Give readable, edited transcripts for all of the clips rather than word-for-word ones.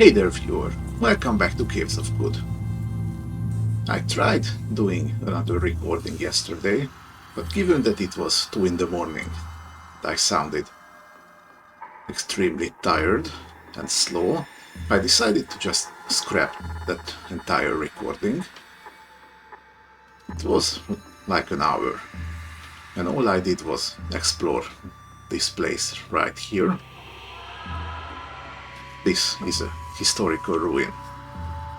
Hey there viewer, welcome back to Caves of Good. I tried doing another recording yesterday, but given that it was 2 in the morning, I sounded extremely tired and slow, I decided to just scrap that entire recording. It was like an hour, and all I did was explore this place right here. This is a historical ruin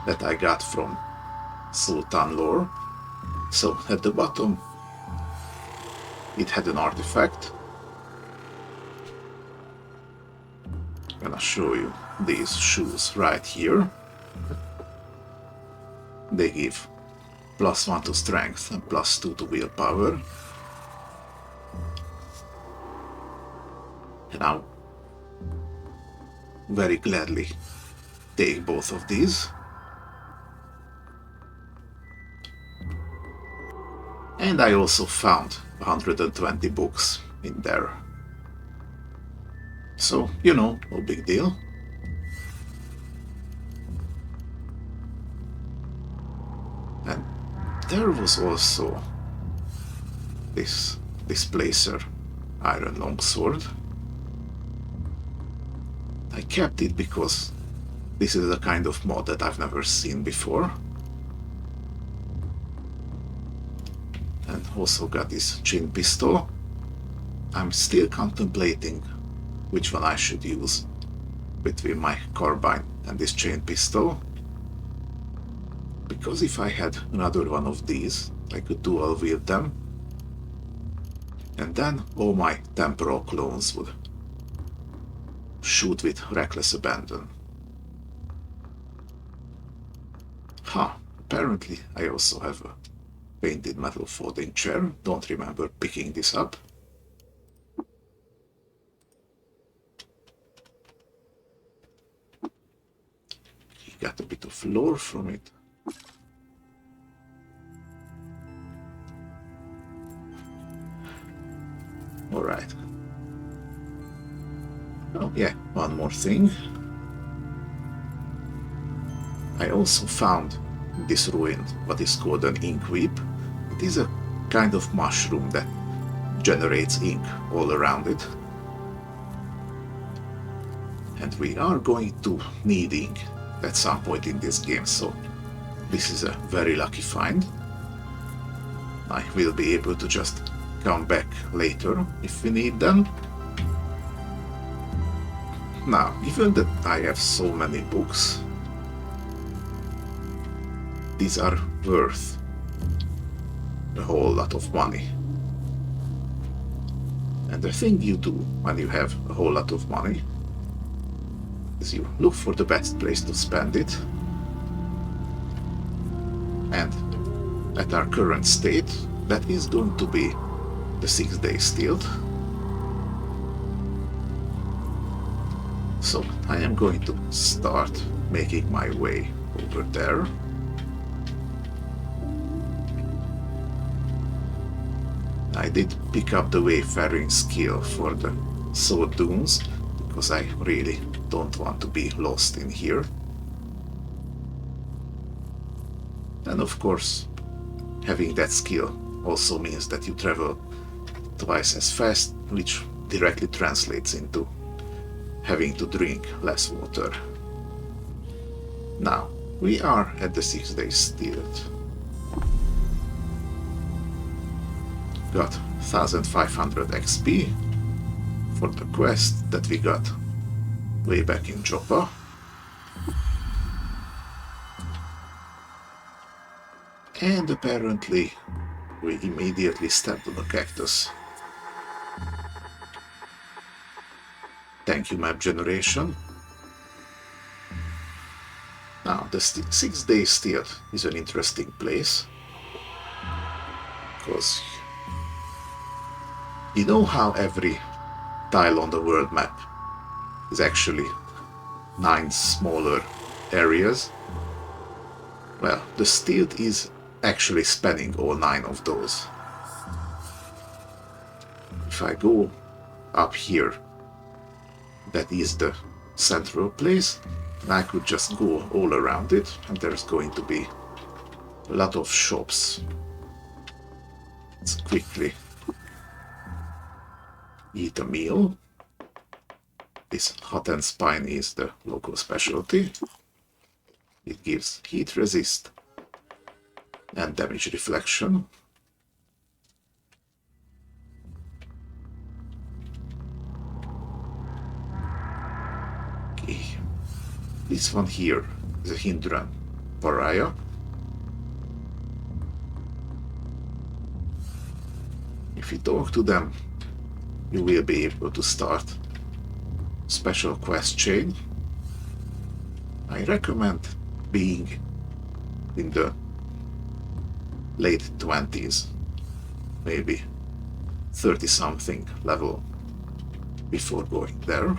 that I got from Sultan lore. So at the bottom it had an artifact. I'm gonna show you these shoes right here. They give +1 to strength and +2 to willpower. And I'll very gladly take both of these. And I also found 120 books in there. So, you know, no big deal. And there was also this displacer iron longsword. I kept it because this is a kind of mod that I've never seen before. And also got this chain pistol. I'm still contemplating which one I should use between my carbine and this chain pistol. Because if I had another one of these, I could dual wield them. And then all my temporal clones would shoot with reckless abandon. Apparently I also have a painted metal folding chair. Don't remember picking this up. He got a bit of lore from it. Alright. Oh yeah, one more thing. I also found in this ruin what is called an ink weep. It is a kind of mushroom that generates ink all around it. And we are going to need ink at some point in this game, so this is a very lucky find. I will be able to just come back later if we need them. Now, given that I have so many books, these are worth a whole lot of money. And the thing you do when you have a whole lot of money is you look for the best place to spend it. And at our current state, that is going to be the 6 Day Stilt. So I am going to start making my way over there. I did pick up the wayfaring skill for the sword dunes because I really don't want to be lost in here. And of course, having that skill also means that you travel twice as fast, which directly translates into having to drink less water. Now, we are at the 6 Day Stilt. Got 1500 XP for the quest that we got way back in Joppa. And apparently we immediately stepped on a cactus. Thank you, map generation. Now, the 6 Day Stilt is an interesting place, because you know how every tile on the world map is actually 9 smaller areas? Well, the Stilt is actually spanning all 9 of those. If I go up here, that is the central place, And I could just go all around it, and there's going to be a lot of shops. Let's quickly eat a meal. This hot and spiny is the local specialty. It gives heat resist and damage reflection. Okay. This one here is a Hindran pariah. If you talk to them, you will be able to start special quest chain. I recommend being in the late 20s, maybe 30 something level before going there.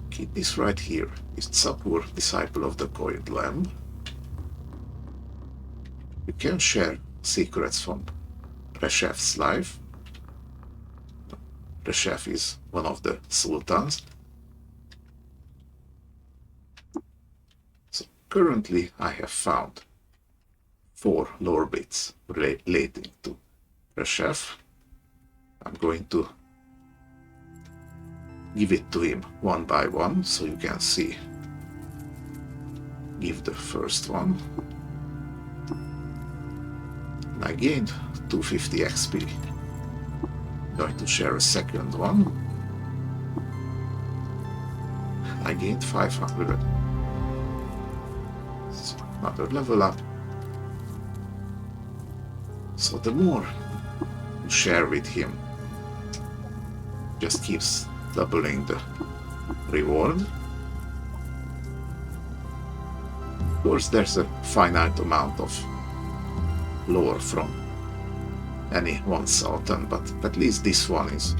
Okay, this right here is Tsapur, disciple of the coiled lamb. You can share secrets from Reshef's life. Reshef is one of the sultans. So currently I have found 4 lore bits relating to Reshef. I'm going to give it to him one by one so you can see. Give the first one. And I gained 250 XP. Going to share a second one. I gained 500. So another level up. So the more you share with him, just keeps doubling the reward. Of course, there's a finite amount of lore from any one sultan, but at least this one is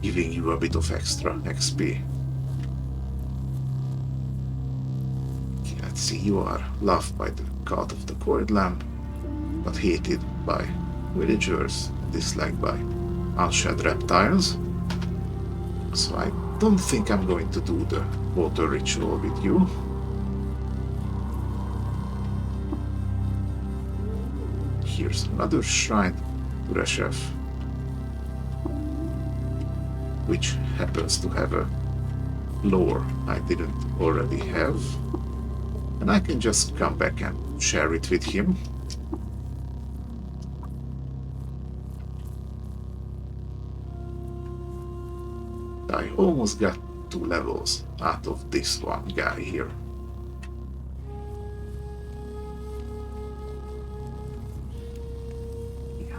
giving you a bit of extra XP. Okay, let's see, you are loved by the cult of the coiled lamb, but hated by villagers, disliked by unshed reptiles. So I don't think I'm going to do the water ritual with you. Here's another shrine to Reshef, which happens to have a lore I didn't already have, and I can just come back and share it with him. I almost got 2 levels out of this one guy here.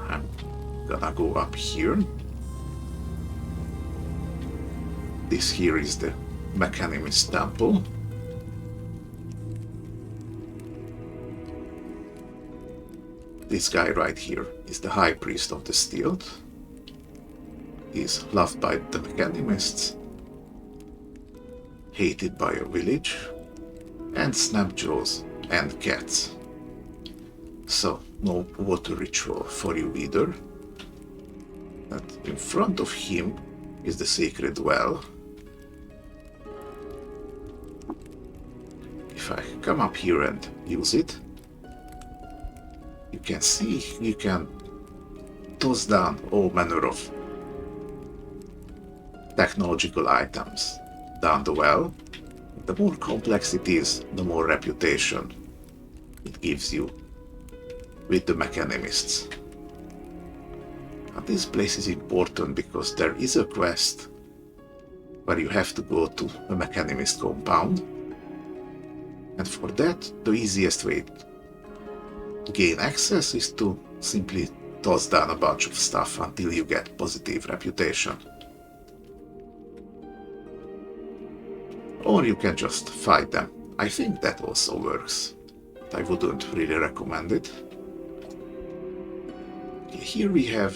I'm gonna go up here. This here is the Mechanimist Temple. This guy right here is the High Priest of the Stilt. He's loved by the Mechanimists, hated by a village, and snapjaws and cats. So no water ritual for you either. And in front of him is the sacred well. If I come up here and use it, you can see you can toss down all manner of technological items down the well. The more complex it is, the more reputation it gives you with the Mechanimists. Now, this place is important because there is a quest where you have to go to a Mechanimist compound, and for that the easiest way to gain access is to simply toss down a bunch of stuff until you get positive reputation. Or you can just fight them. I think that also works. I wouldn't really recommend it. Here we have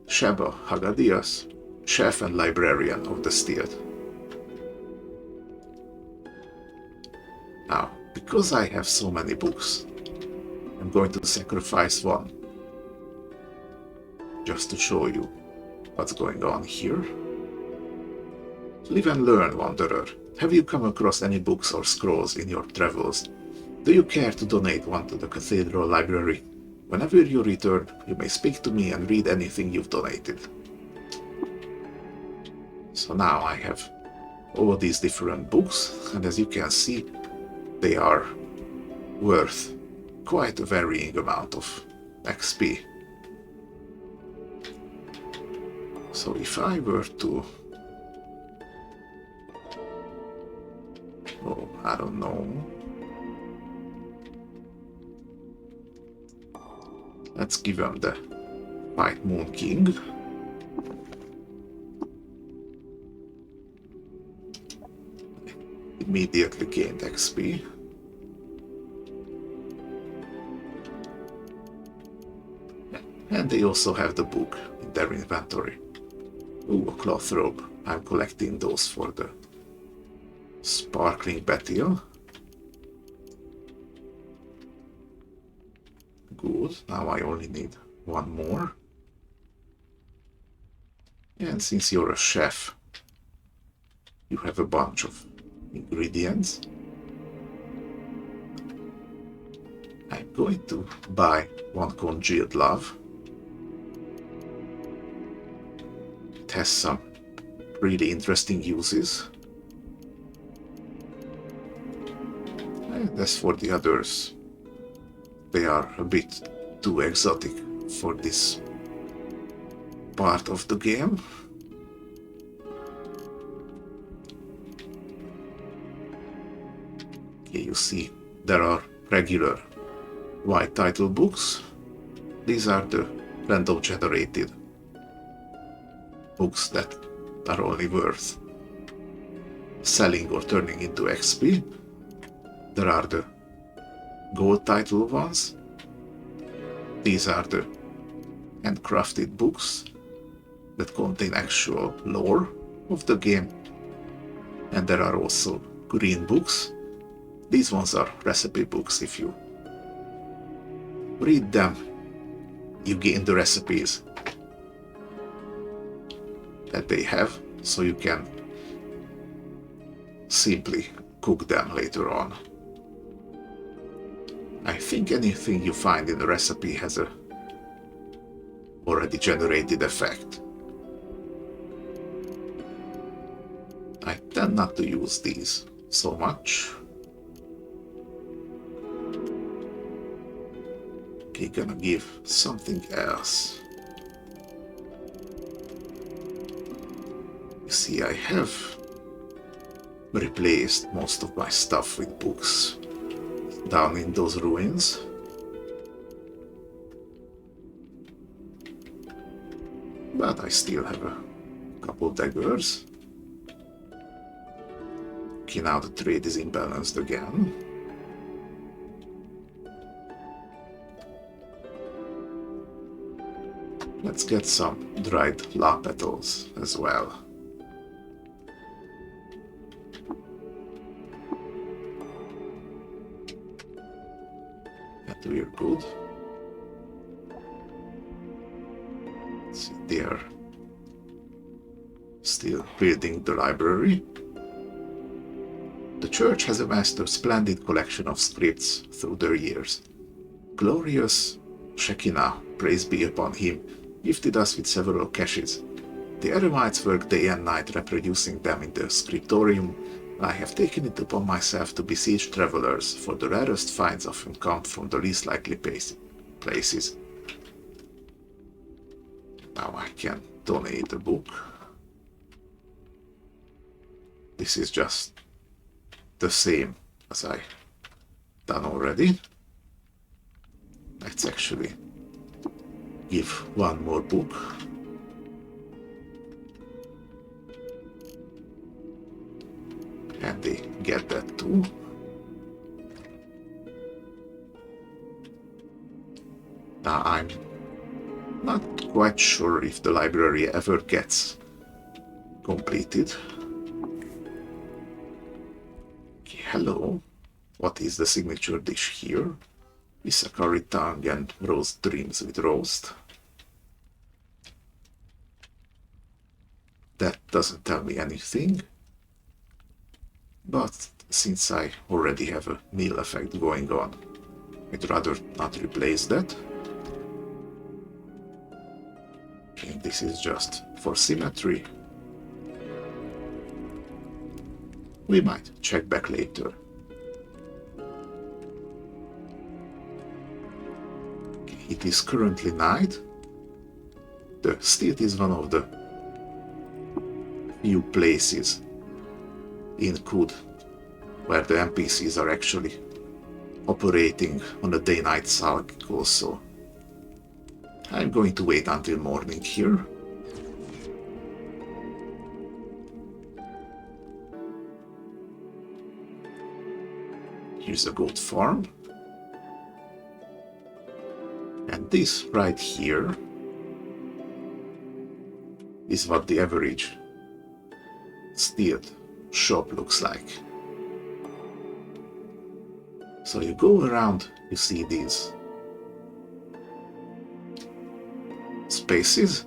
Sheba Hagadias, chef and librarian of the Stilt. Now, because I have so many books, I'm going to sacrifice one just to show you what's going on here. Live and learn, wanderer. Have you come across any books or scrolls in your travels? Do you care to donate one to the cathedral library? Whenever you return, you may speak to me and read anything you've donated. So now I have all these different books, and as you can see, they are worth quite a varying amount of XP. So if I were to... oh, I don't know. Let's give him the White Moon King. Immediately gained XP. And they also have the book in their inventory. Ooh, a cloth robe. I'm collecting those for the sparkling betil. Good, now I only need one more. And since you're a chef, you have a bunch of ingredients. I'm going to buy one congealed love. It has some really interesting uses. And as for the others, they are a bit too exotic for this part of the game. Okay, you see, there are regular white title books. These are the random generated books that are only worth selling or turning into XP. There are the gold title ones. These are the handcrafted books that contain actual lore of the game. And there are also green books. These ones are recipe books. If you read them, you gain the recipes that they have, so you can simply cook them later on. I think anything you find in the recipe has a already generated effect. I tend not to use these so much. Okay, gonna give something else. You see, I have replaced most of my stuff with books down in those ruins. But I still have a couple daggers. Okay, now the trade is imbalanced again. Let's get some dried la petals as well. And we're good. See, they are still building the library. The church has amassed a splendid collection of scripts through the years. Glorious Shekinah, praise be upon him, gifted us with several caches. The Eremites work day and night reproducing them in the scriptorium. I have taken it upon myself to besiege travelers, for the rarest finds often come from the least likely places. Now I can donate a book. This is just the same as I done already. Let's actually give one more book. And they get that too. Now I'm not quite sure if the library ever gets completed. Okay, hello. What is the signature dish here? Is a curry tongue and roast dreams with roast. That doesn't tell me anything. But since I already have a meal effect going on, I'd rather not replace that. Okay, this is just for symmetry. We might check back later. Okay, it is currently night. The stilt is one of the few places in Kud where the NPCs are actually operating on a day-night cycle, so I'm going to wait until morning here. Here's a goat farm. And this right here is what the average stilt shop looks like. So you go around, you see these spaces,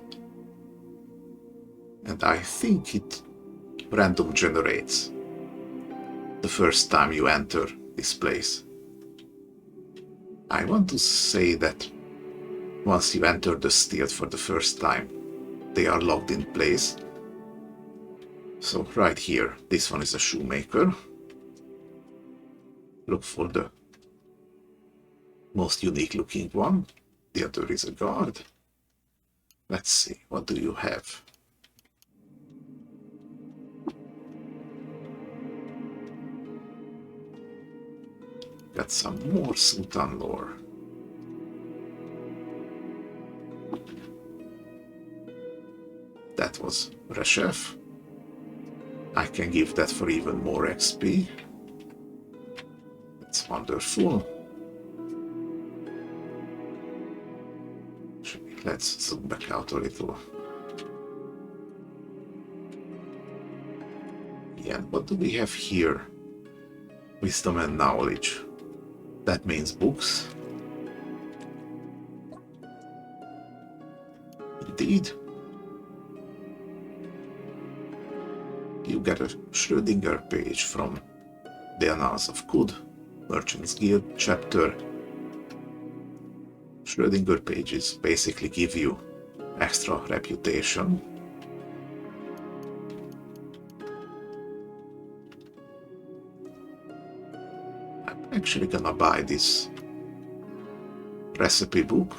and I think it random generates the first time you enter this place. I want to say that once you enter the stilt for the first time, they are locked in place. So right here, this one is a shoemaker. Look for the most unique looking one. The other is a guard. Let's see, what do you have? Got some more Sultan lore. That was Reshef. I can give that for even more XP. That's wonderful. Let's zoom back out a little. Yeah, what do we have here? Wisdom and knowledge. That means books. Indeed. You get a Schrödinger page from the Annals of Kud, Merchant's Guild chapter. Schrödinger pages basically give you extra reputation. I'm actually gonna buy this recipe book,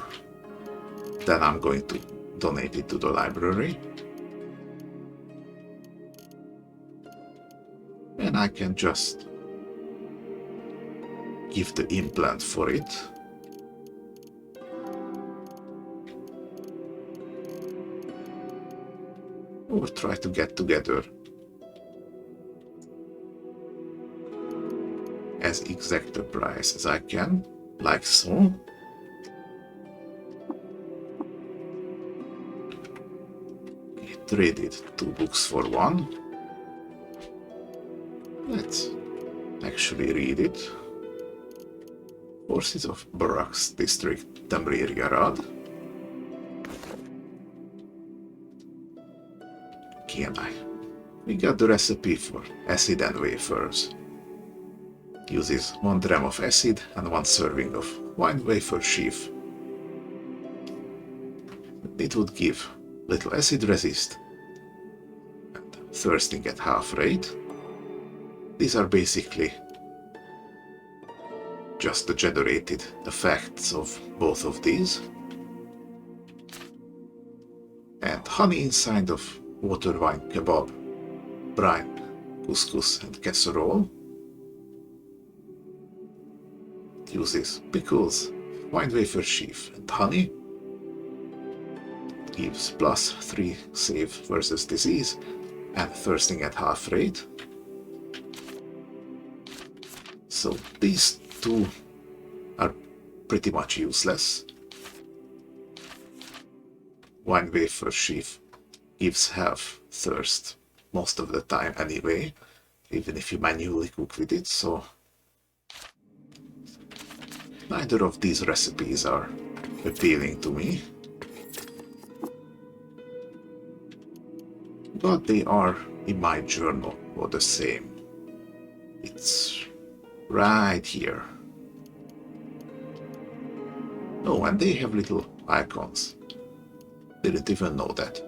then I'm going to donate it to the library. And I can just give the implant for it. Or try to get together as exact a price as I can, like so. Okay, traded 2 books for 1. Let's actually read it. Forces of Barak's district, Tamrir Yarad. We got the recipe for acid and wafers. Uses 1 gram of acid and 1 serving of wine wafer sheaf. It would give little acid resist and thirsting at half rate. These are basically just the generated effects of both of these. And honey inside of water wine kebab, brine, couscous and casserole. It uses pickles, wine wafer sheaf and honey. It gives +3 save versus disease and thirsting at half rate. So these 2 are pretty much useless. Wine wafer sheaf gives half thirst most of the time anyway, even if you manually cook with it, so neither of these recipes are appealing to me. But they are in my journal all the same. It's right here. Oh, and they have little icons. Didn't even know that.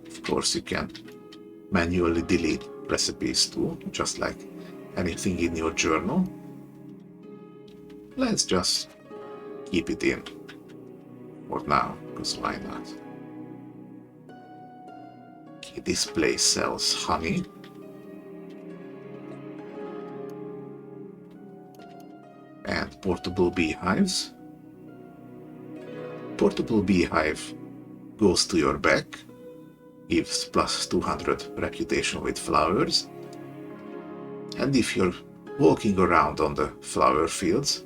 Of course, you can manually delete recipes too, just like anything in your journal. Let's just keep it in for now, because why not? Okay, this place sells honey. And portable beehives. Portable beehive goes to your back, gives plus 200 reputation with flowers. And if you're walking around on the flower fields,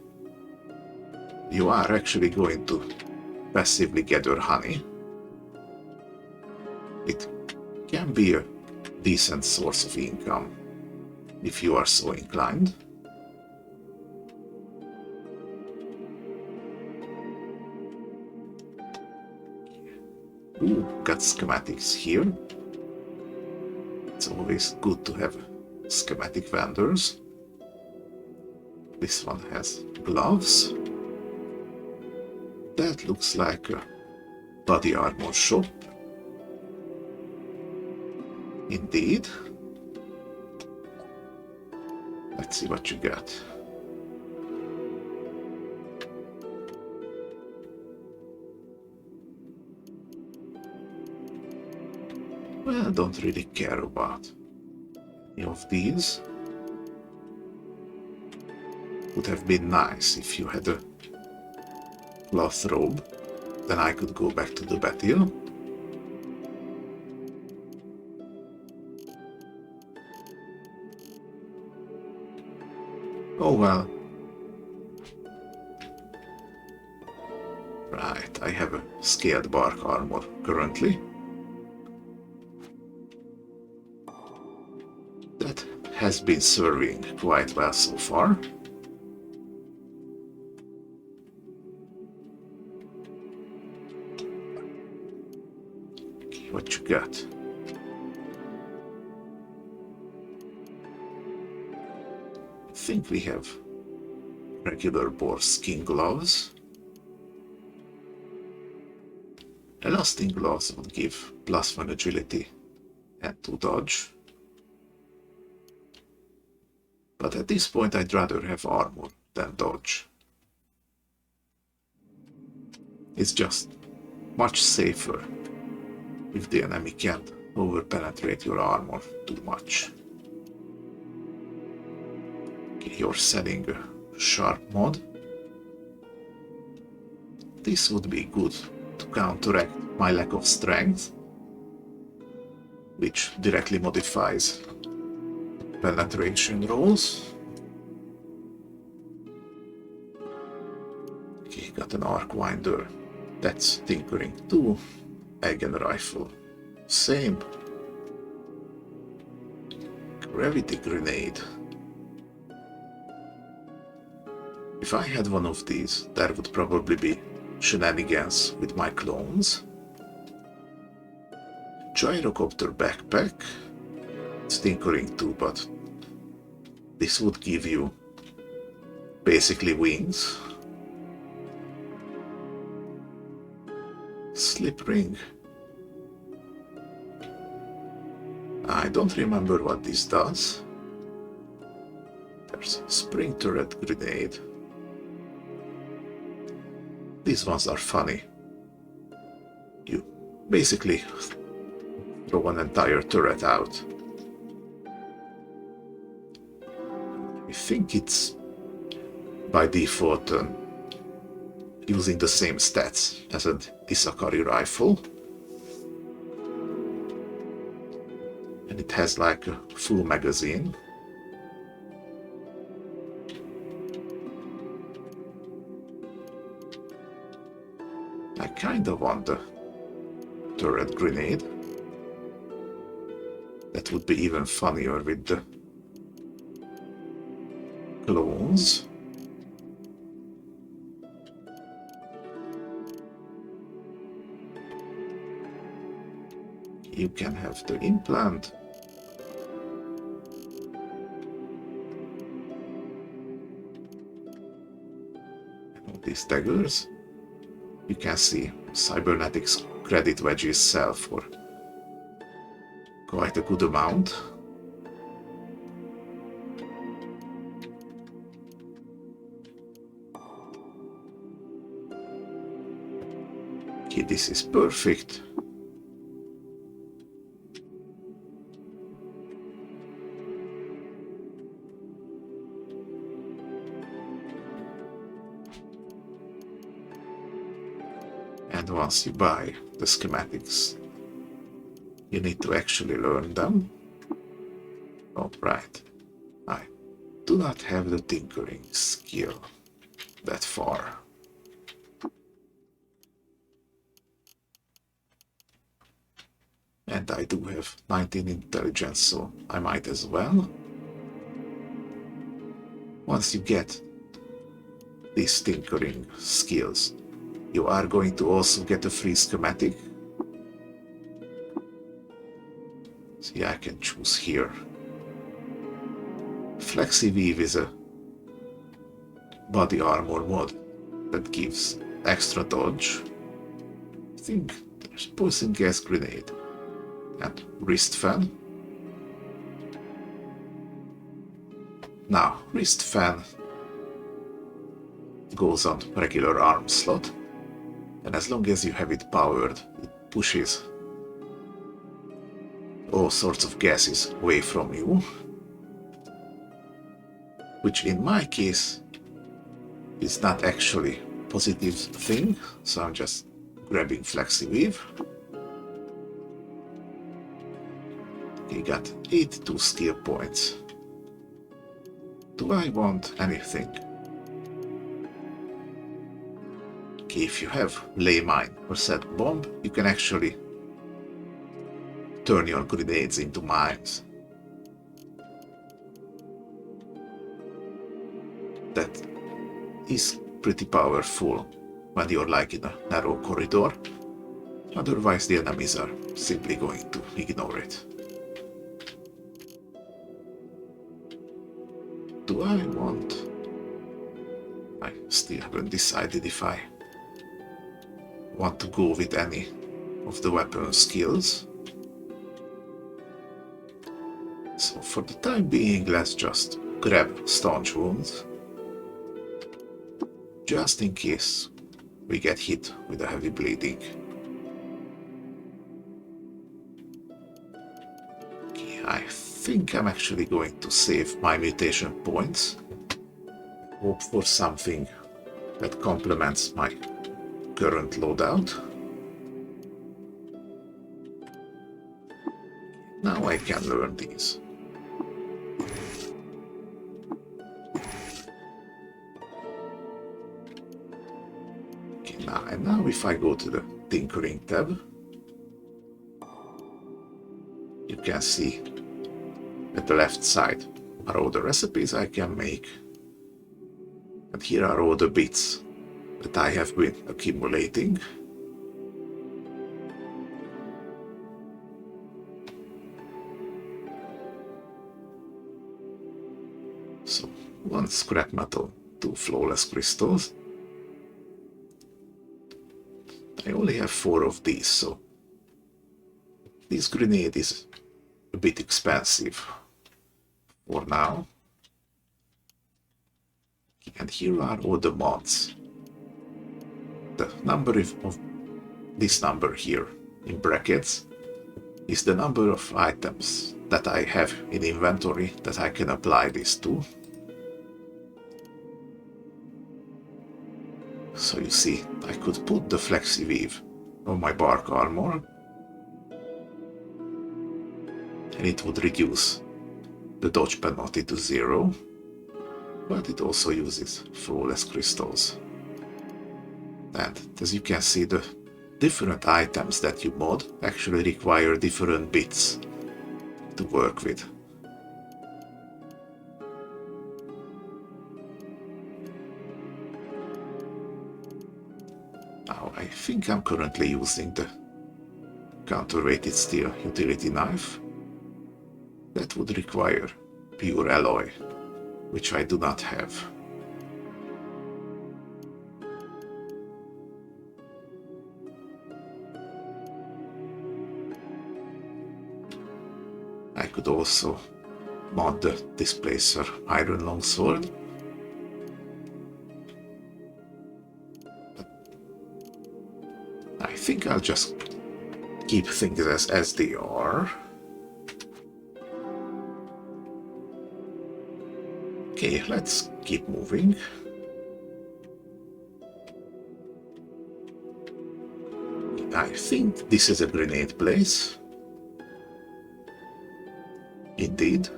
you are actually going to passively gather honey. It can be a decent source of income if you are so inclined. Ooh, got schematics here. It's always good to have schematic vendors. This one has gloves. That looks like a body armor shop. Indeed. Let's see what you got. Well, I don't really care about any of these. Would have been nice if you had a cloth robe, then I could go back to the battle. Oh well. Right, I have a scaled bark armor currently. That has been serving quite well so far. Okay, what you got? I think we have regular boar skin gloves. Elastic gloves would give +1 agility and 2 dodge. But at this point I'd rather have armor than dodge. It's just much safer if the enemy can't over-penetrate your armor too much. Okay, you're setting a sharp mod. This would be good to counteract my lack of strength, which directly modifies penetration rolls. Okay, got an arc winder. That's tinkering too. Egg and rifle. Same. Gravity grenade. If I had one of these, there would probably be shenanigans with my clones. Gyrocopter backpack. It's tinkering too, but this would give you basically wings. Slip ring. I don't remember what this does. There's spring turret grenade. These ones are funny. You basically throw an entire turret out. I think it's by default using the same stats as an Isakari rifle. And it has like a full magazine. I kinda want the turret grenade. That would be even funnier with the clones. You can have the implant, these daggers. You can see cybernetics credit wedges sell for quite a good amount. Okay, this is perfect. And once you buy the schematics, you need to actually learn them. Oh, right. I do not have the tinkering skill that far. And I do have 19 intelligence, so I might as well. Once you get these tinkering skills, you are going to also get a free schematic. See, I can choose here. FlexiWeave is a body armor mod that gives extra dodge. I think there's poison gas grenade and wrist fan. Now, wrist fan goes on regular arm slot, and as long as you have it powered, it pushes all sorts of gases away from you, which in my case is not actually a positive thing, so I'm just grabbing FlexiWeave. Okay, got 82 skill points. Do I want anything? Okay, if you have lay mine or set bomb, you can actually turn your grenades into mines. That is pretty powerful when you're like in a narrow corridor. Otherwise the enemies are simply going to ignore it. Do I want... I still haven't decided if I want to go with any of the weapon skills. So for the time being, let's just grab staunch wounds, just in case we get hit with a heavy bleeding. Okay, I think I'm actually going to save my mutation points, hope for something that complements my current loadout. Now I can learn these. Okay, now if I go to the Tinkering tab, you can see at the left side are all the recipes I can make, and here are all the bits that I have been accumulating. So 1 scrap metal, 2 flawless crystals. I only have 4 of these, so this grenade is a bit expensive for now. And here are all the mods. The number of this number here in brackets is the number of items that I have in inventory that I can apply this to. So you see, I could put the FlexiWeave on my bark armor, and it would reduce the dodge penalty to 0, but it also uses flawless crystals. And as you can see, the different items that you mod actually require different bits to work with. Now I think I'm currently using the counterweighted steel utility knife. That would require pure alloy, which I do not have. I could also mod the displacer iron longsword. I think I'll just keep things as they are. Okay, let's keep moving. I think this is a grenade place. Indeed.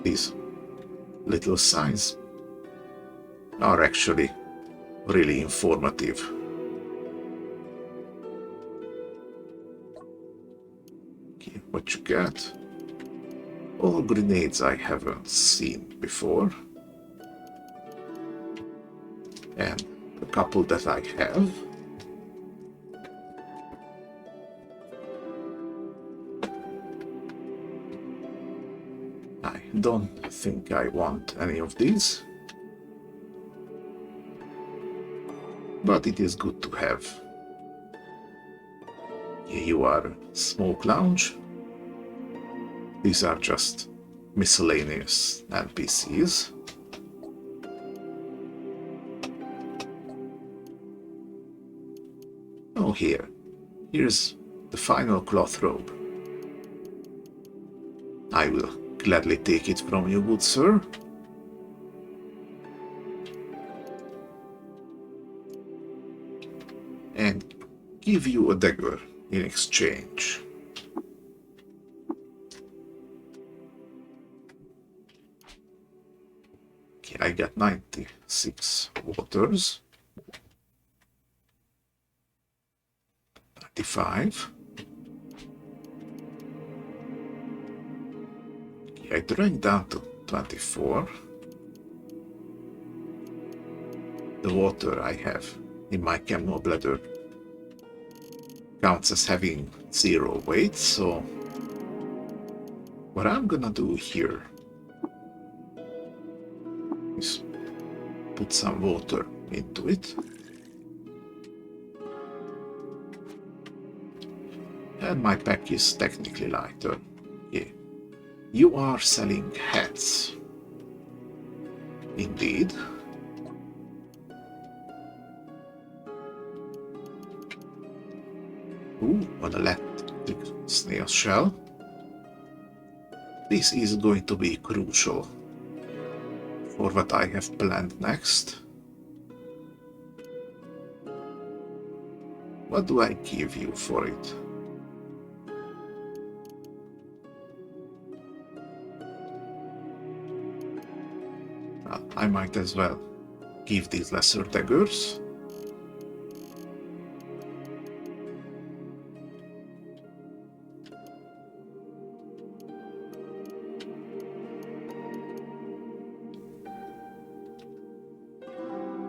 These little signs are actually really informative. Okay, what you got? All grenades I haven't seen before. And a couple that I have. I don't think I want any of these. But it is good to have. Here you are, Smoke Lounge. These are just miscellaneous NPCs. Oh, here's the final cloth robe. I will gladly take it from you, good sir. And give you a dagger in exchange. Okay, I got 96 waters. 95. Okay, I drank down to 24. The water I have in my camel bladder counts as having 0 weight, so what I'm gonna do here is put some water into it. And my pack is technically lighter. Yeah. You are selling hats. Indeed. Ooh, an electric snail shell. This is going to be crucial for what I have planned next. What do I give you for it? I might as well give these lesser daggers.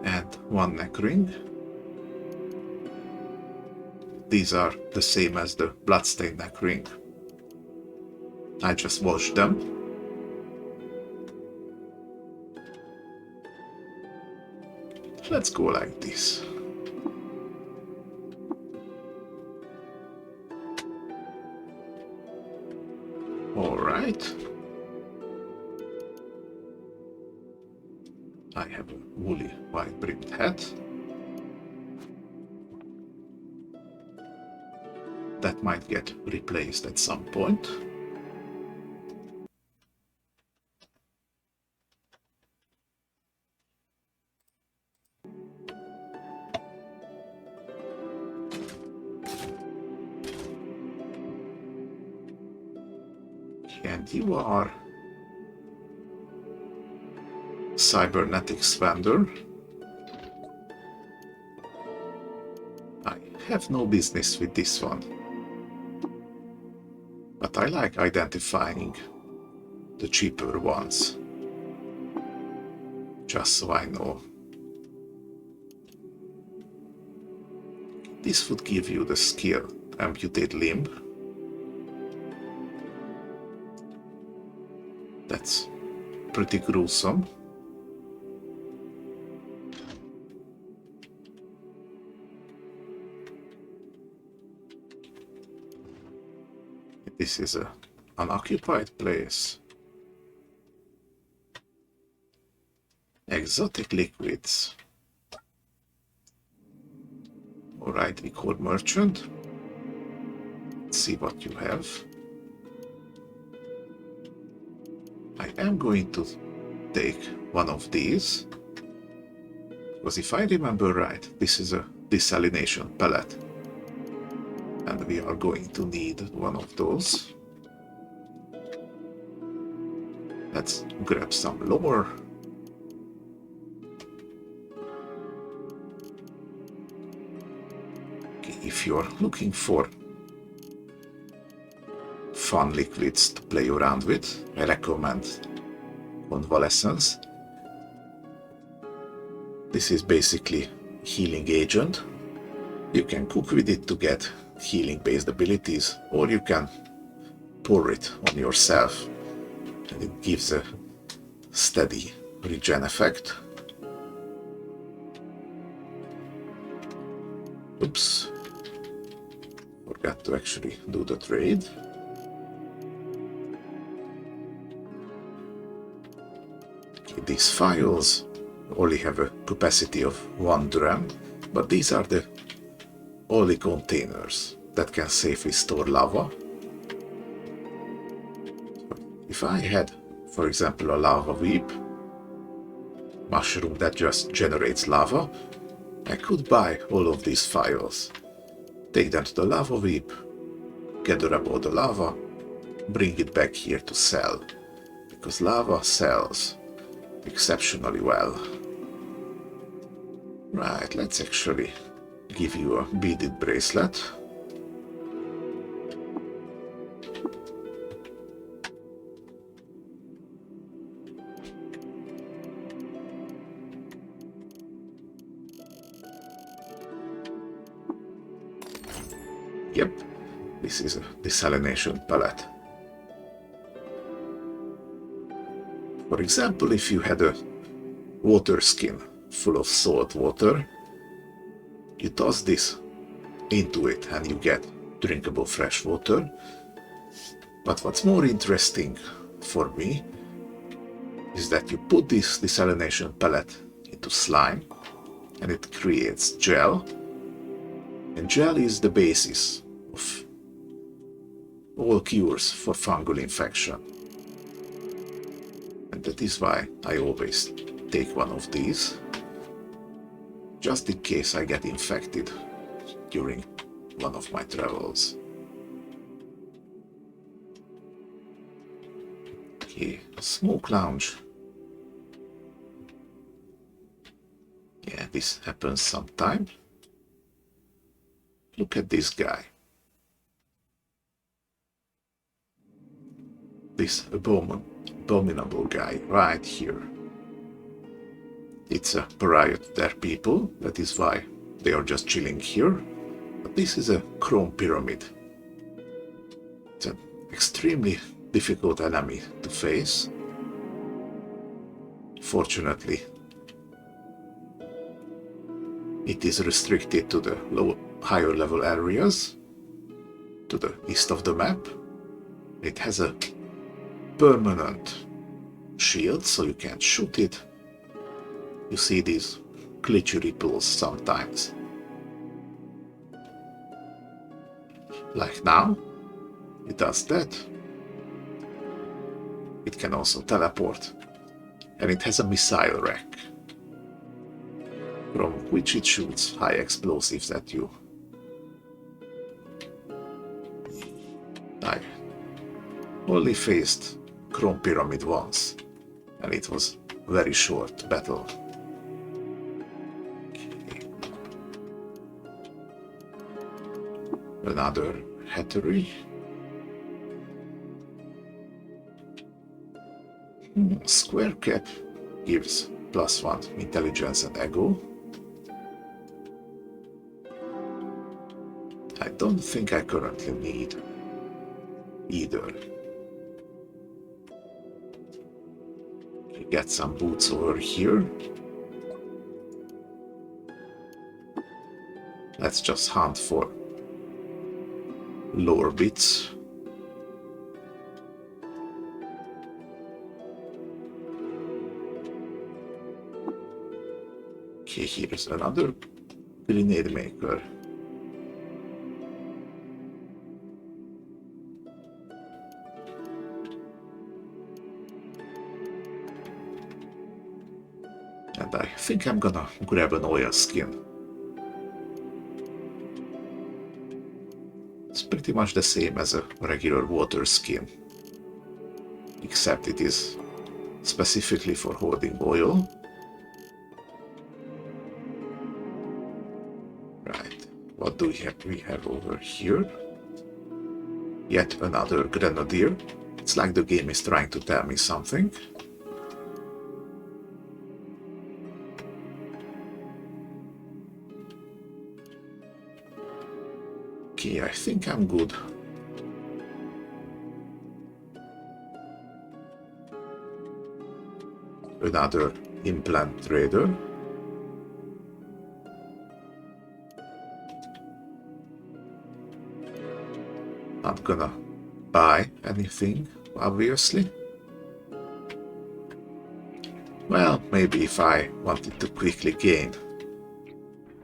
And 1 neck ring. These are the same as the bloodstained neck ring. I just washed them. Let's go like this. All right. I have a woolly white-brimmed hat. That might get replaced at some point. And you are cybernetics vendor. I have no business with this one, but I like identifying the cheaper ones, just so I know. This would give you the skill amputate limb. That's pretty gruesome. This is a Unoccupied place. Exotic liquids. Alright, record merchant. Let's see what you have. I am going to take one of these. Because if I remember right, this is a desalination pellet. And we are going to need one of those. Let's grab some lore. Okay, if you're looking for fun liquids to play around with, I recommend convalescence. This is basically healing agent. You can cook with it to get healing based abilities, or you can pour it on yourself and it gives a steady regen effect. Oops, forgot to actually do the trade. Okay, these files only have a capacity of 1 dram, but these are the only containers that can safely store lava. If I had, for example, a lava weep, mushroom that just generates lava, I could buy all of these files, take them to the lava weep, gather up all the lava, bring it back here to sell, because lava sells exceptionally well. Right, let's actually give you a beaded bracelet. Yep, this is a desalination pellet. For example, if you had a water skin full of salt water, you toss this into it and you get drinkable fresh water. But what's more interesting for me is that you put this desalination pellet into slime and it creates gel. And gel is the basis of all cures for fungal infection. And that is why I always take one of these, just in case I get infected during one of my travels. Okay, smoke lounge. Yeah, this happens sometime. Look at this guy. This abominable guy right here. It's a pariah to their people, that is why they are just chilling here. But this is a chrome pyramid. It's an extremely difficult enemy to face. Fortunately, it is restricted to the higher level areas, to the east of the map. It has a permanent shield, so you can't shoot it. You see these glitchy ripples sometimes. Like now, it does that. It can also teleport. And it has a missile rack, from which it shoots high explosives at you. I only faced Chrome Pyramid once, and it was a very short battle. Okay. Another hattery. Square cap gives +1 intelligence and ego. I don't think I currently need either. Get some boots over here. Let's just hunt for lore bits. Okay, here's another grenade maker. And I think I'm gonna grab an oil skin. It's pretty much the same as a regular water skin, except it is specifically for holding oil. Right, what do we have? We have over here yet another grenadier. It's like the game is trying to tell me something. Okay, I think I'm good. Another implant trader. Not gonna buy anything, obviously. Well, maybe if I wanted to quickly gain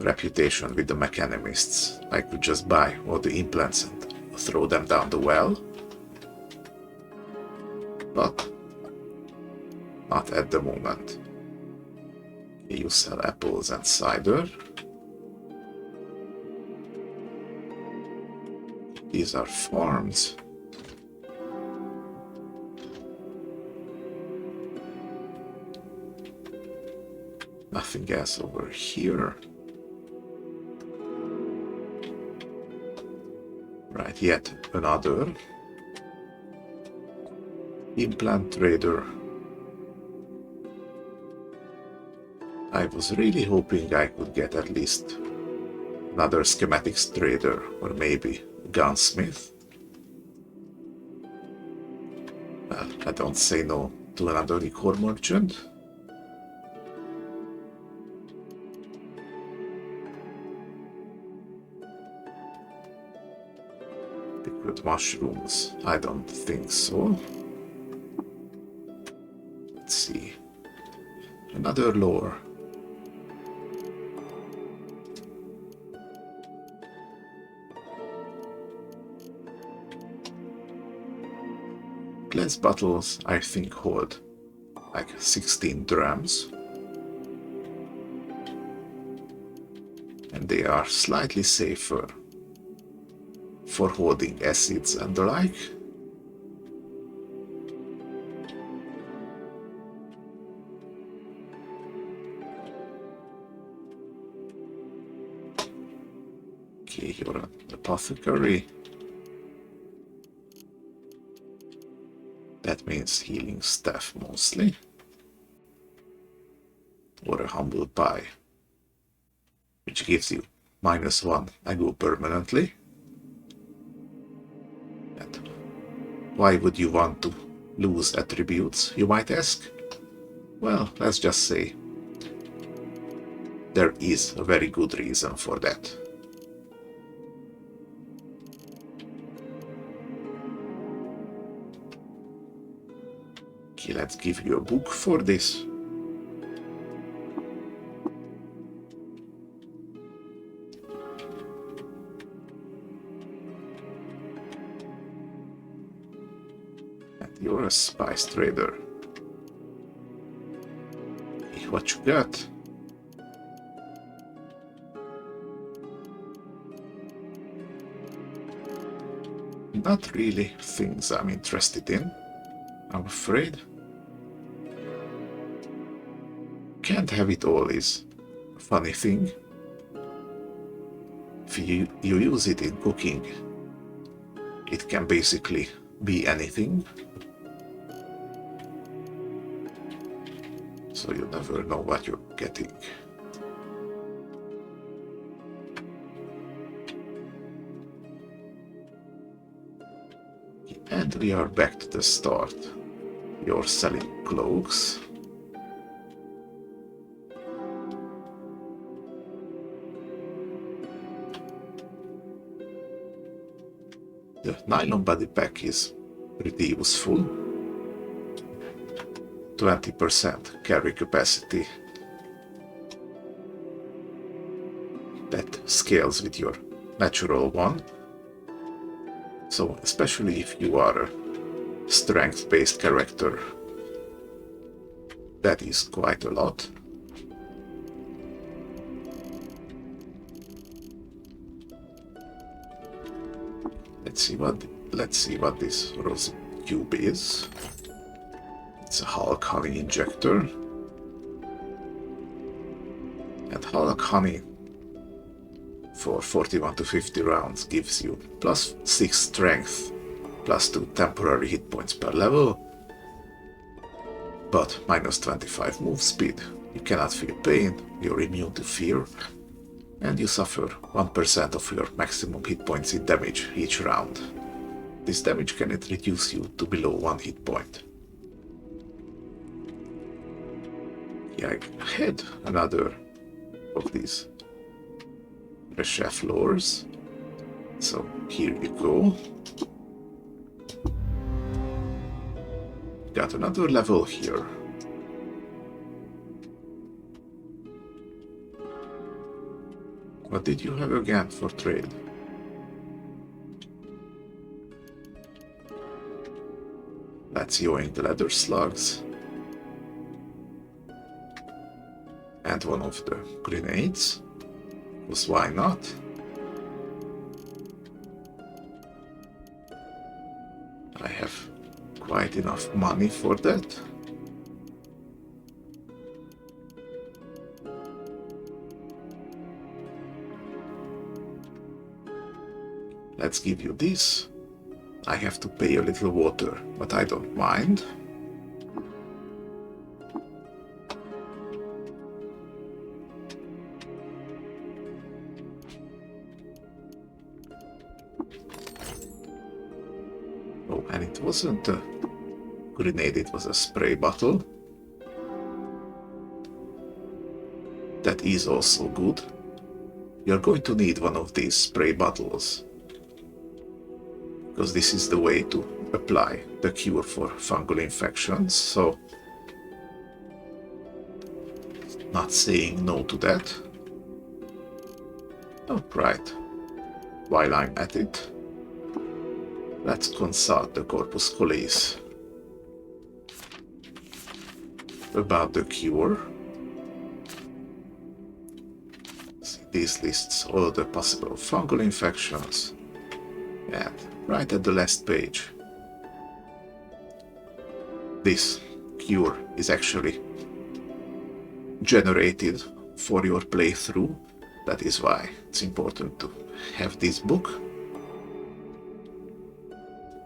reputation with the mechanimists, I could just buy all the implants and throw them down the well. But not at the moment. You sell apples and cider. These are farms. Nothing else over here. Right, yet another implant trader. I was really hoping I could get at least another schematics trader or maybe gunsmith. Well, I don't say no to another liquor merchant. Pickled mushrooms, I don't think so. Let's see. Another lore. Glass bottles, I think, hold like 16 drams. And they are slightly safer for holding acids and the like. Okay, you're an apothecary. That means healing staff mostly. Or a humble pie, which gives you -1 ego permanently. And why would you want to lose attributes, you might ask? Well, let's just say there is a very good reason for that. Okay, let's give you a book for this. And you're a spice trader. Okay, what you got? Not really things I'm interested in, I'm afraid. Can't have it all is a funny thing. If you use it in cooking, it can basically be anything. So you never know what you're getting. And we are back to the start. You're selling cloaks. The nylon body pack is pretty useful. 20% carry capacity. scales with your natural one. So especially if you are a strength-based character, that is quite a lot. Let's see what this rose cube is. It's a Hulk honey injector. And Hulk honey for 41 to 50 rounds gives you plus 6 strength, plus 2 temporary hit points per level, but minus 25 move speed. You cannot feel pain, you're immune to fear, and you suffer 1% of your maximum hit points in damage each round. This damage can reduce you to below 1 hit point. Yeah, I had another of these chef lures, so here you go. Got another level here. What did you have again for trade? Let's yoink the leather slugs. And one of the grenades. Because why not? I have quite enough money for that. Let's give you this. I have to pay a little water, but I don't mind. Oh, and it wasn't a grenade, it was a spray bottle. That is also good. You're going to need one of these spray bottles, because this is the way to apply the cure for fungal infections, so not saying no to that. Alright, while I'm at it, let's consult the Corpus Colis about the cure. See, this lists all the possible fungal infections, and right at the last page, this cure is actually generated for your playthrough. That is why it's important to have this book.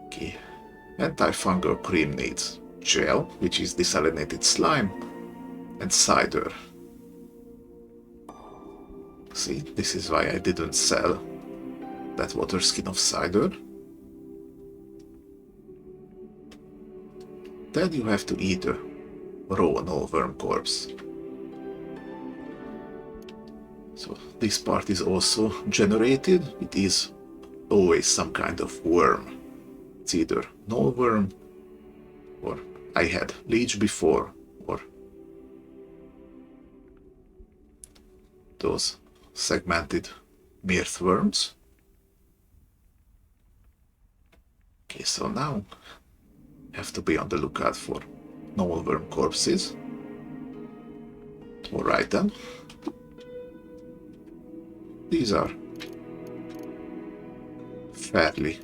Okay, antifungal cream needs gel, which is desalinated slime, and cider. See, this is why I didn't sell that water skin of cider. Then you have to eat a raw nullworm corpse. So this part is also generated. It is always some kind of worm. It's either nullworm, or I had leech before, or those segmented mirthworms. Okay, so now have to be on the lookout for nullworm corpses. Alright then. These are fairly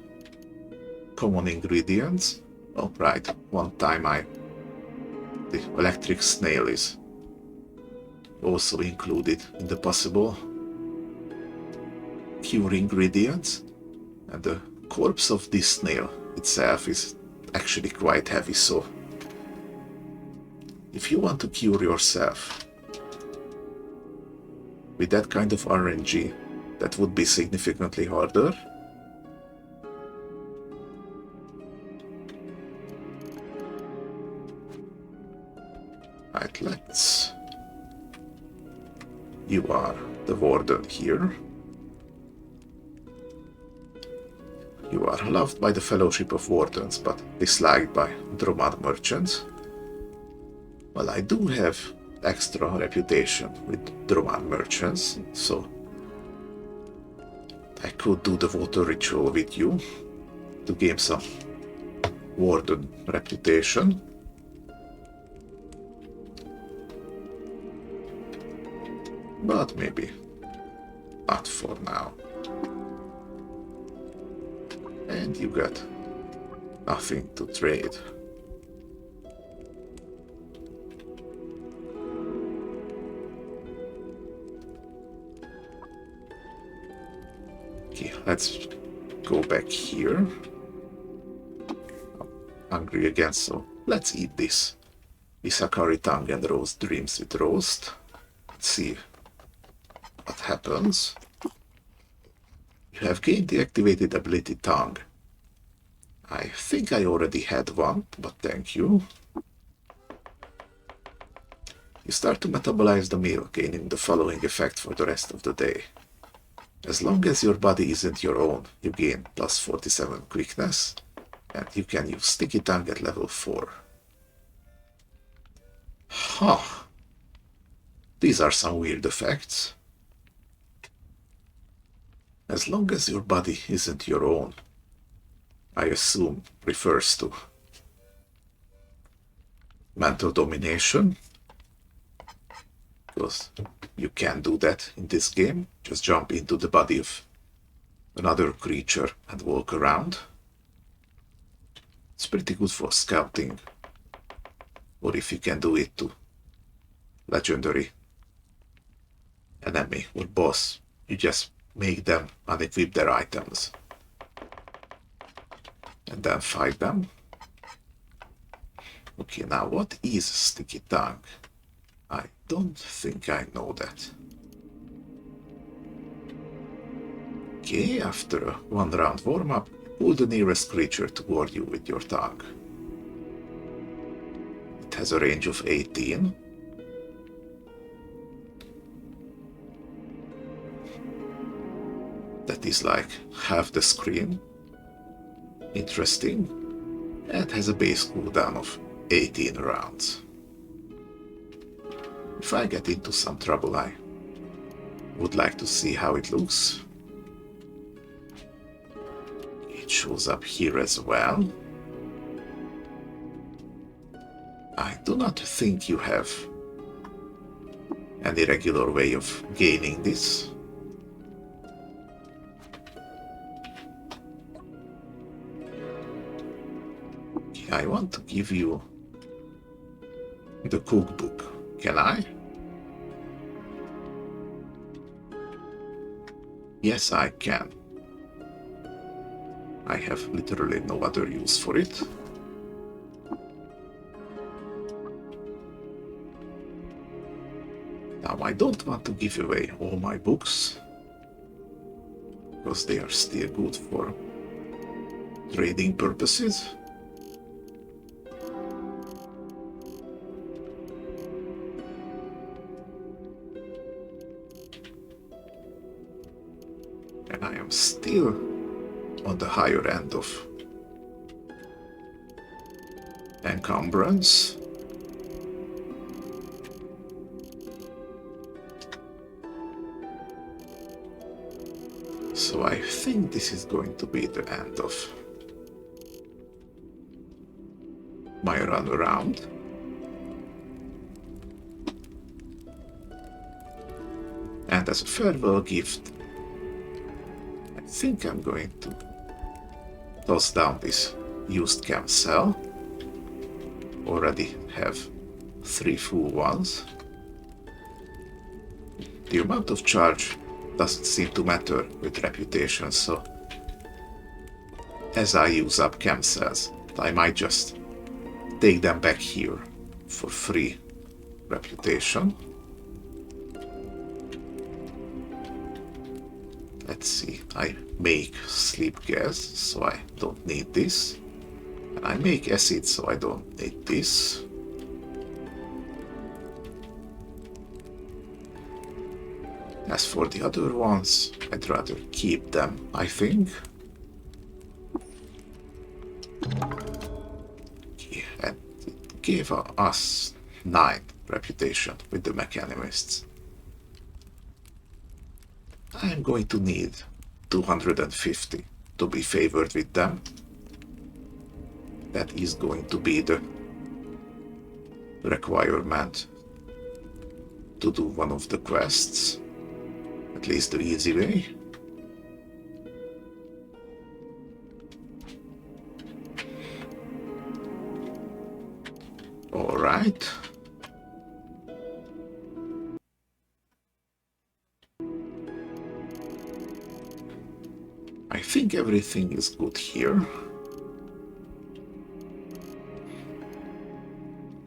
common ingredients. Oh, right, one time the electric snail is also included in the possible cure ingredients, and the corpse of this snail itself is actually quite heavy, so if you want to cure yourself with that kind of RNG, that would be significantly harder. Right, let's... You are the warden here. You are loved by the Fellowship of Wardens, but disliked by Dromad merchants. Well, I do have extra reputation with Dromad merchants, so I could do the water ritual with you to gain some warden reputation. But maybe not for now. And you got nothing to trade. Okay, let's go back here. I'm hungry again, so let's eat this. Isakari tongue and roast dreams with roast. Let's see what happens. You have gained the activated ability tongue. I think I already had one, but thank you. You start to metabolize the meal, gaining the following effect for the rest of the day. As long as your body isn't your own, you gain plus 47 quickness, and you can use sticky tongue at level 4. Huh. These are some weird effects. As long as your body isn't your own, I assume refers to mental domination, because you can do that in this game. Just jump into the body of another creature and walk around. It's pretty good for scouting, or if you can do it to legendary enemy or boss, you just make them unequip their items and then fight them. Okay, now what is sticky tongue? I don't think I know that. Okay, after a 1 round warm-up, pull the nearest creature toward you with your tongue. It has a range of 18. That is like half the screen. Interesting. And has a base cooldown of 18 rounds. If I get into some trouble, I would like to see how it looks. It shows up here as well. I do not think you have any regular way of gaining this. I want to give you the cookbook. Can I? Yes, I can. I have literally no other use for it. Now, I don't want to give away all my books, because they are still good for trading purposes. And I am still on the higher end of encumbrance. So I think this is going to be the end of my run around. And as a farewell gift, I think I'm going to toss down this used chem cell. Already have 3 full ones. The amount of charge doesn't seem to matter with reputation, so as I use up chem cells, I might just take them back here for free reputation. Let's see, I make sleep gas, so I don't need this. And I make acid, so I don't need this. As for the other ones, I'd rather keep them, I think. Okay, and it gave us 9 reputation with the mechanists. I'm going to need 250 to be favored with them. That is going to be the requirement to do one of the quests, at least the easy way. All right. I think everything is good here.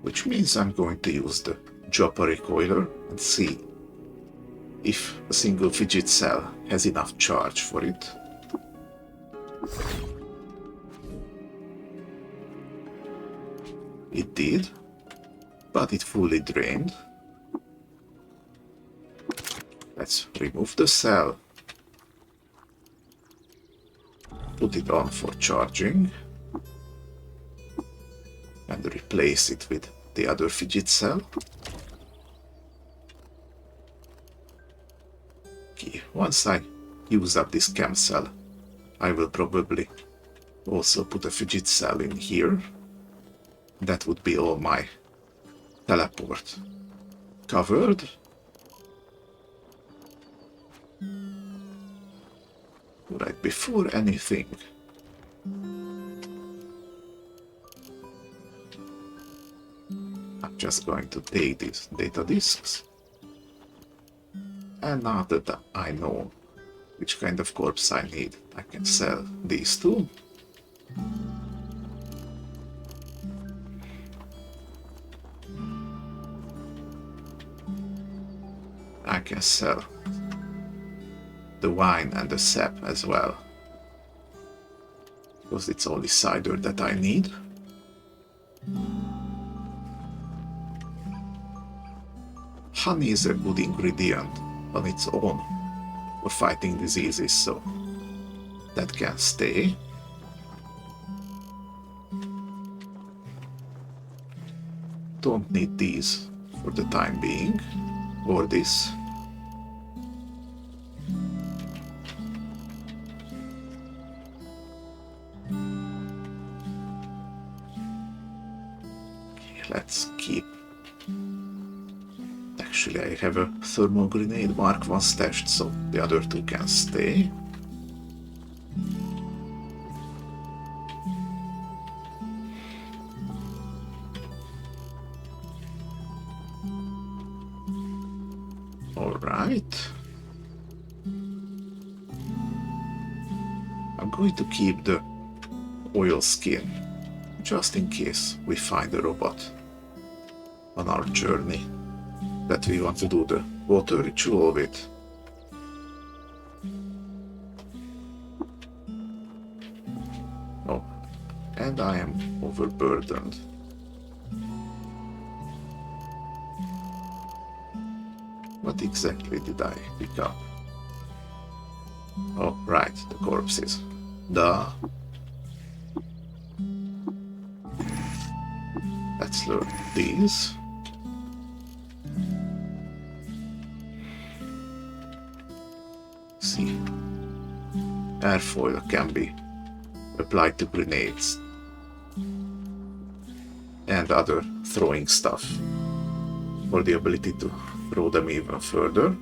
Which means I'm going to use the chopper recoiler and see if a single fidget cell has enough charge for it. It did, but it fully drained. Let's remove the cell, put it on for charging, and replace it with the other fidget cell. Okay, once I use up this chem cell, I will probably also put a fidget cell in here. That would be all my teleport covered. Right before anything, I'm just going to take these data disks, and now that I know which kind of corpse I need, I can sell these two. I can sell the wine and the sap as well, because it's only cider that I need. Honey is a good ingredient on its own for fighting diseases, so that can stay. Don't need these for the time being, or this. Let's keep. Actually, I have a thermal grenade Mark 1 stashed, so the other two can stay. Alright. I'm going to keep the oil skin, just in case we find a robot on our journey that we want to do the water ritual with. Oh, and I am overburdened. What exactly did I pick up? Oh, right, the corpses. Duh. Let's learn these. See, airfoil can be applied to grenades and other throwing stuff for the ability to throw them even further.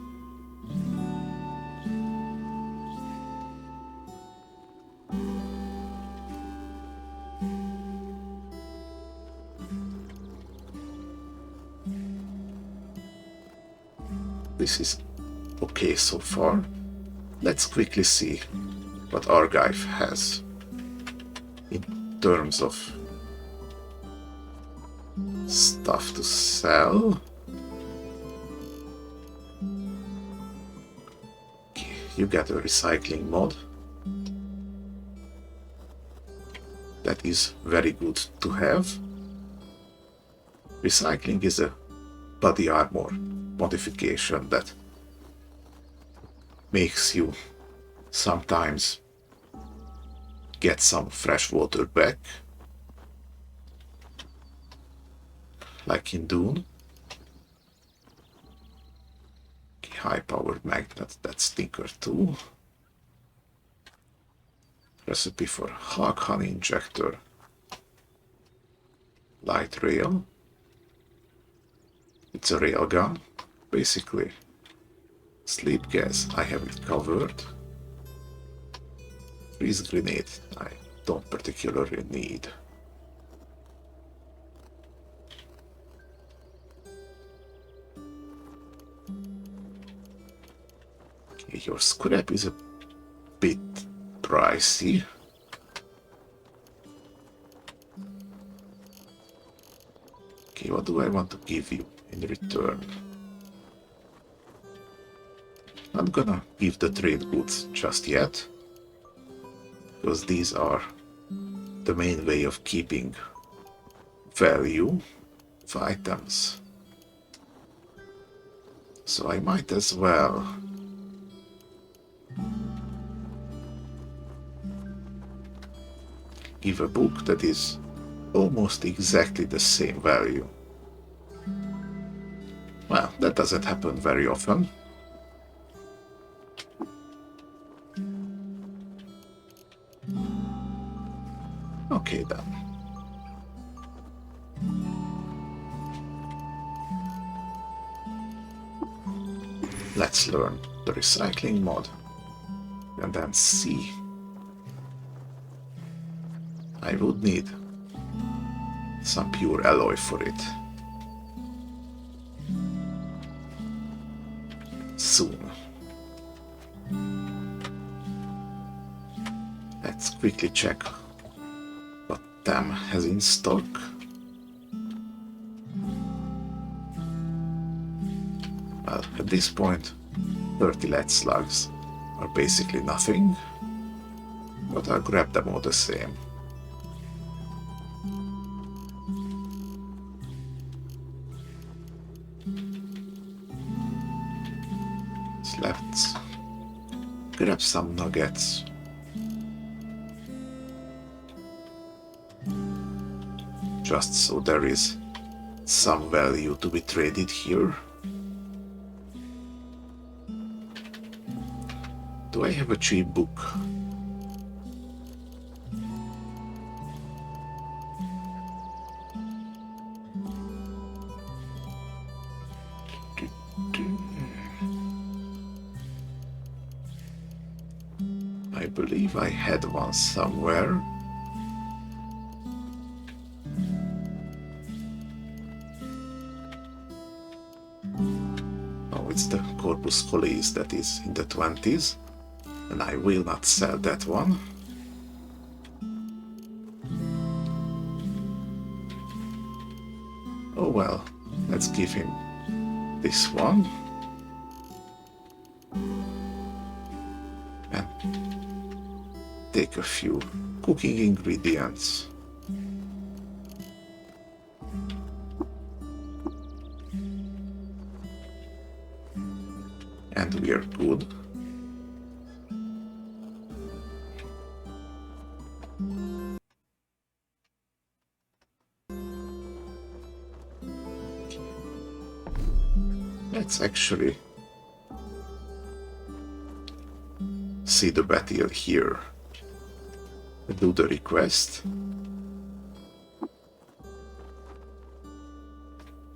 This is okay so far. Let's quickly see what Archive has in terms of stuff to sell. Okay, you get a recycling mod. That is very good to have. Recycling is a body armor modification that makes you sometimes get some fresh water back, like in Dune. High powered magnet, that's Tinker 2. Recipe for hog honey injector. Light rail. It's a rail gun, basically. Sleep gas, I have it covered. Freeze grenade, I don't particularly need. Okay, your scrap is a bit pricey. Okay, what do I want to give you in return? Not gonna give the trade goods just yet, because these are the main way of keeping value of items. So I might as well give a book that is almost exactly the same value. Well, that doesn't happen very often. Okay then. Let's learn the recycling mod and then see. I would need some pure alloy for it. Soon. Let's quickly check what Tam has in stock. Well, at this point, 30 lead slugs are basically nothing, but I'll grab them all the same. So let's grab some nuggets. Just so there is some value to be traded here. Do I have a cheap book? I believe I had one somewhere. Oh, it's the Corpus Colis that is in the 20s, and I will not sell that one. Oh well, let's give him this one. And take a few cooking ingredients. And we are good. Let's actually see the battle here. Do the request.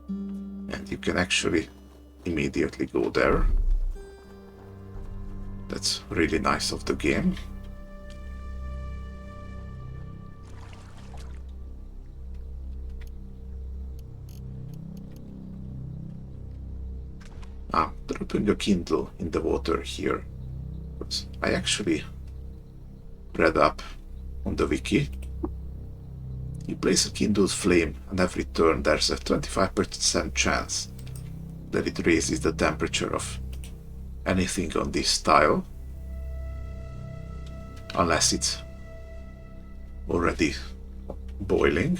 And you can actually immediately go there. That's really nice of the game. I'm dropping a Kindle in the water here. But I actually read up on the wiki. You place a Kindle's flame and every turn there's a 25% chance that it raises the temperature of anything on this tile, unless it's already boiling.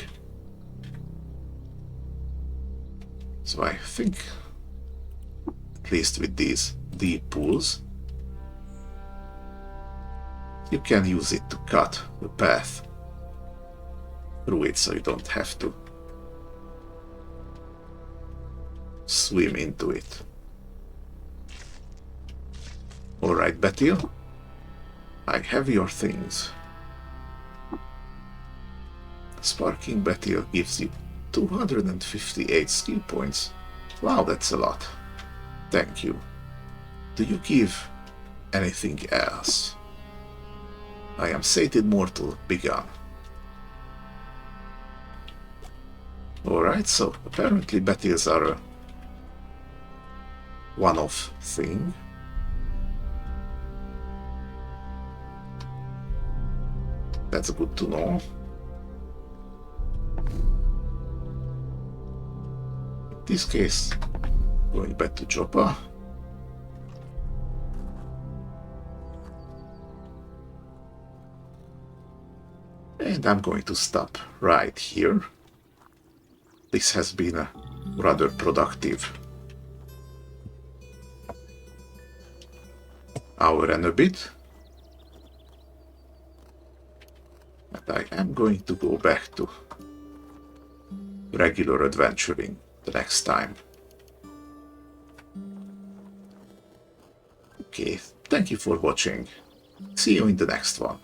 So I think, at least with these deep pools, you can use it to cut the path through it, so you don't have to swim into it. Alright, Betty, I have your things. Sparking Battle gives you 258 skill points. Wow, that's a lot. Thank you. Do you give anything else? I am sated mortal begun. Alright, so apparently battles are a one-off thing. That's good to know. In this case, going back to Joppa. And I'm going to stop right here. This has been a rather productive hour and a bit. And I am going to go back to regular adventuring the next time. Okay, thank you for watching. See you in the next one.